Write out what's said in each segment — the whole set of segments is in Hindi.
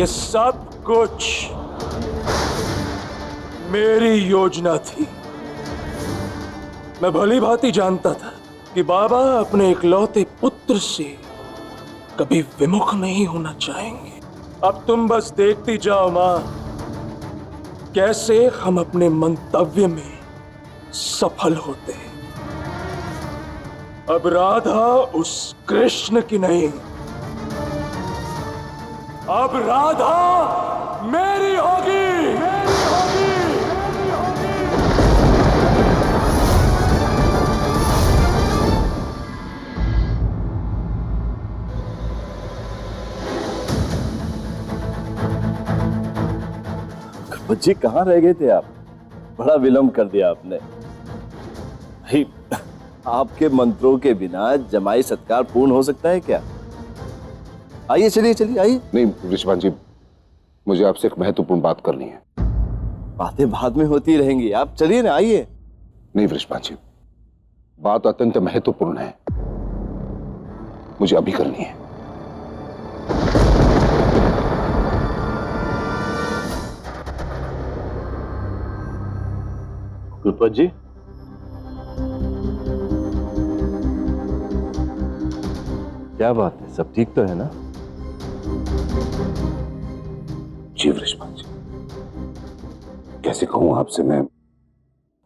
ये सब कुछ मेरी योजना थी। मैं भली भांति जानता था कि बाबा अपने इकलौते पुत्र से कभी विमुख नहीं होना चाहेंगे। अब तुम बस देखती जाओ मां, कैसे हम अपने मंतव्य में सफल होते हैं। अब राधा उस कृष्ण की नहीं, अब राधा मेरी होगी, मेरी होगी। बच्ची कहाँ रह गए थे आप? बड़ा विलंब कर दिया आपने। भाई, आपके मंत्रों के बिना जमाई सत्कार पूर्ण हो सकता है क्या? आइए, चलिए चलिए आइए। नहीं वृषभान जी, मुझे आपसे एक महत्वपूर्ण बात करनी है। बातें बाद में होती रहेंगी, आप चलिए ना, आइए। नहीं वृषभान जी, बात अत्यंत महत्वपूर्ण है, मुझे अभी करनी है। गुरुपत जी, क्या बात है, सब ठीक तो है ना? जी वृषभान जी, कैसे कहूं आपसे मैं।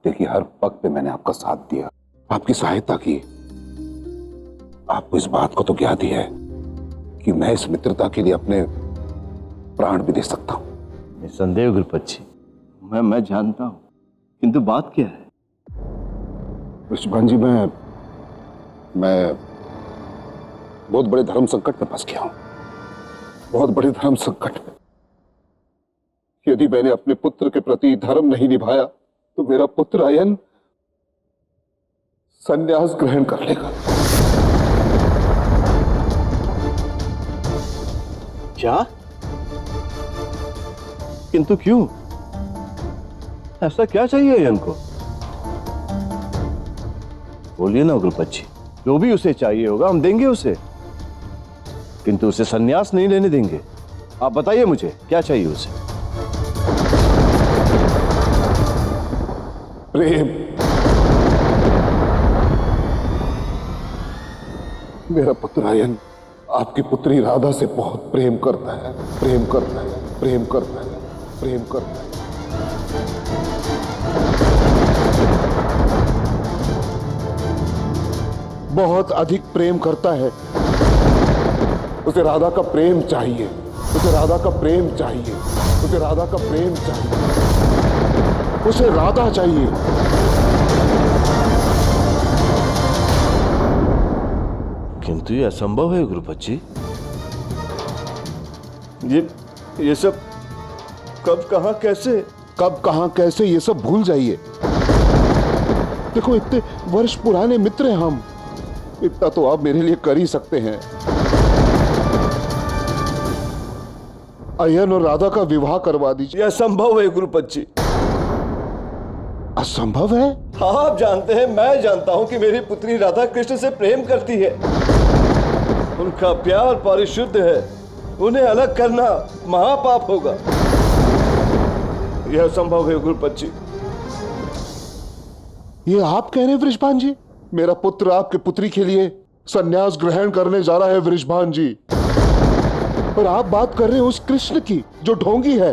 देखिए, हर वक्त पे मैंने आपका साथ दिया, आपकी सहायता की। आपको इस बात को तो ज्ञात ही है कि मैं इस मित्रता के लिए अपने प्राण भी दे सकता हूं। निसंदेह गुरुपत जी, मैं जानता हूं, किंतु बात क्या है? वृषभान जी, मैं बहुत बड़े धर्म संकट में फंस गया हूं, बहुत बड़े धर्म संकट में। यदि मैंने अपने पुत्र के प्रति धर्म नहीं निभाया तो मेरा पुत्र अयन संन्यास ग्रहण कर लेगा। क्या? किंतु क्यों? ऐसा क्या चाहिए अयन को? बोलिए ना गुरुपत जी, जो भी उसे चाहिए होगा हम देंगे उसे, किंतु उसे संन्यास नहीं लेने देंगे। आप बताइए मुझे, क्या चाहिए उसे? प्रेम। मेरा पुत्र अयन आपकी पुत्री राधा से बहुत प्रेम करता है, प्रेम करता है, प्रेम करता है, प्रेम करता है। बहुत अधिक प्रेम करता है। उसे राधा का प्रेम चाहिए, उसे राधा का प्रेम चाहिए, उसे राधा का प्रेम चाहिए, उसे राधा चाहिए। किंतु ये असंभव है गुरुपत जी। ये सब कब, कहां, कैसे? कब, कहां, कैसे, ये सब भूल जाइए। देखो, इतने वर्ष पुराने मित्र हैं हम, इतना तो आप मेरे लिए कर ही सकते हैं। अयन और राधा का विवाह करवा दीजिए। यह असंभव है गुरुपत जी। असंभव है? हाँ, आप जानते हैं, मैं जानता हूं कि मेरी पुत्री राधा कृष्ण से प्रेम करती है। उनका प्यार परिशुद्ध है, उन्हें अलग करना महापाप होगा। यह असंभव है गुरुपत जी। ये आप कह रहे हैं वृषभान जी? मेरा पुत्र आपके पुत्री के लिए संन्यास ग्रहण करने जा रहा है वृषभान जी। और आप बात कर रहे हैं उस कृष्ण की जो ढोंगी है,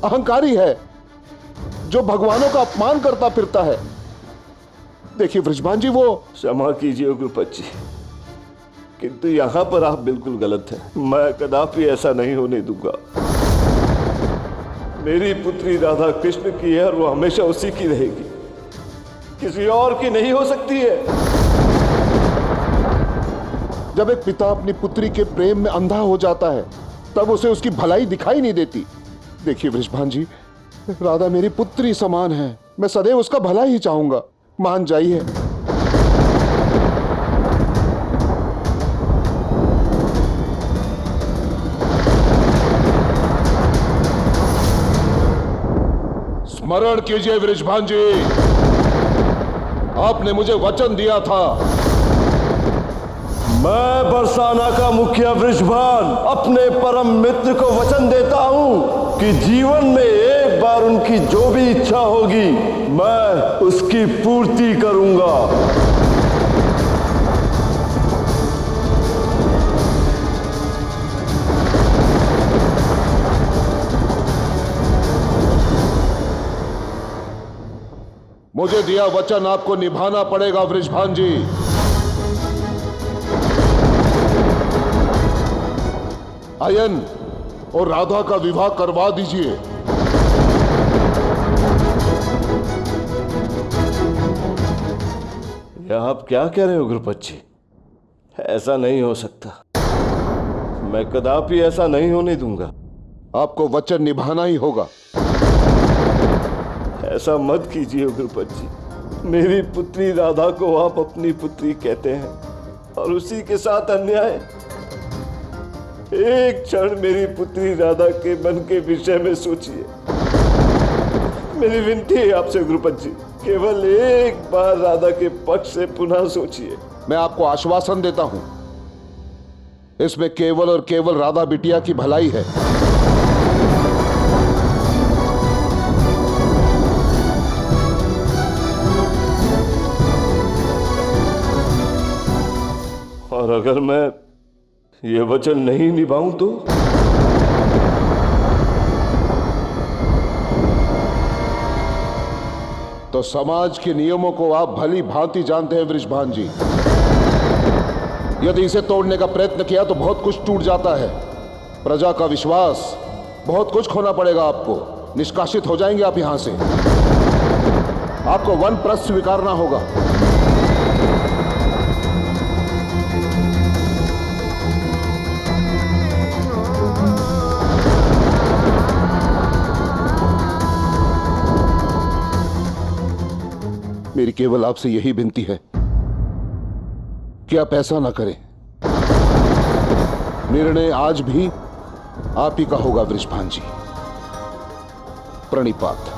अहंकारी है, जो भगवानों का अपमान करता फिरता है। देखिए वृषभान जी, वो क्षमा कीजिए गुरुपत जी, किंतु यहां पर आप बिल्कुल गलत हैं। मैं कदापि ऐसा नहीं होने दूंगा। मेरी पुत्री राधा कृष्ण की है और वो हमेशा उसी की रहेगी, किसी और की नहीं हो सकती है। जब एक पिता अपनी पुत्री के प्रेम में अंधा हो जाता है तब उसे उसकी भलाई दिखाई नहीं देती। देखिए वृषभान जी, राधा मेरी पुत्री समान है, मैं सदैव उसका भला ही चाहूंगा, मान जाइए। स्मरण कीजिए वृषभान जी, आपने मुझे वचन दिया था, मैं बरसाना का मुखिया वृषभान अपने परम मित्र को वचन देता हूं कि जीवन में एक बार उनकी जो भी इच्छा होगी मैं उसकी पूर्ति करूंगा। मुझे दिया वचन आपको निभाना पड़ेगा वृषभान जी। आयन और राधा का विवाह करवा दीजिए। यह आप क्या कह रहे हो गुरुपत जी? ऐसा नहीं हो सकता। मैं कदापि ऐसा नहीं होने दूंगा। आपको वचन निभाना ही होगा। ऐसा मत कीजिए गुरुपत जी। मेरी पुत्री राधा को आप अपनी पुत्री कहते हैं और उसी के साथ अन्याय। एक क्षण मेरी पुत्री राधा के मन के विषय में सोचिए। मेरी विनती है आपसे गुरुपत जी, केवल एक बार राधा के पक्ष से पुनः सोचिए। मैं आपको आश्वासन देता हूं, इसमें केवल और केवल राधा बिटिया की भलाई है। और अगर मैं ये वचन नहीं निभाऊं तो समाज के नियमों को आप भली भांति जानते हैं वृषभान जी। यदि इसे तोड़ने का प्रयत्न किया तो बहुत कुछ टूट जाता है। प्रजा का विश्वास, बहुत कुछ खोना पड़ेगा आपको। निष्कासित हो जाएंगे आप यहां से। आपको वानप्रस्थ स्वीकारना होगा। मेरी केवल आपसे यही विनती है कि आप ऐसा ना करें। निर्णय आज भी आप ही का होगा वृषभान जी। प्रणिपात।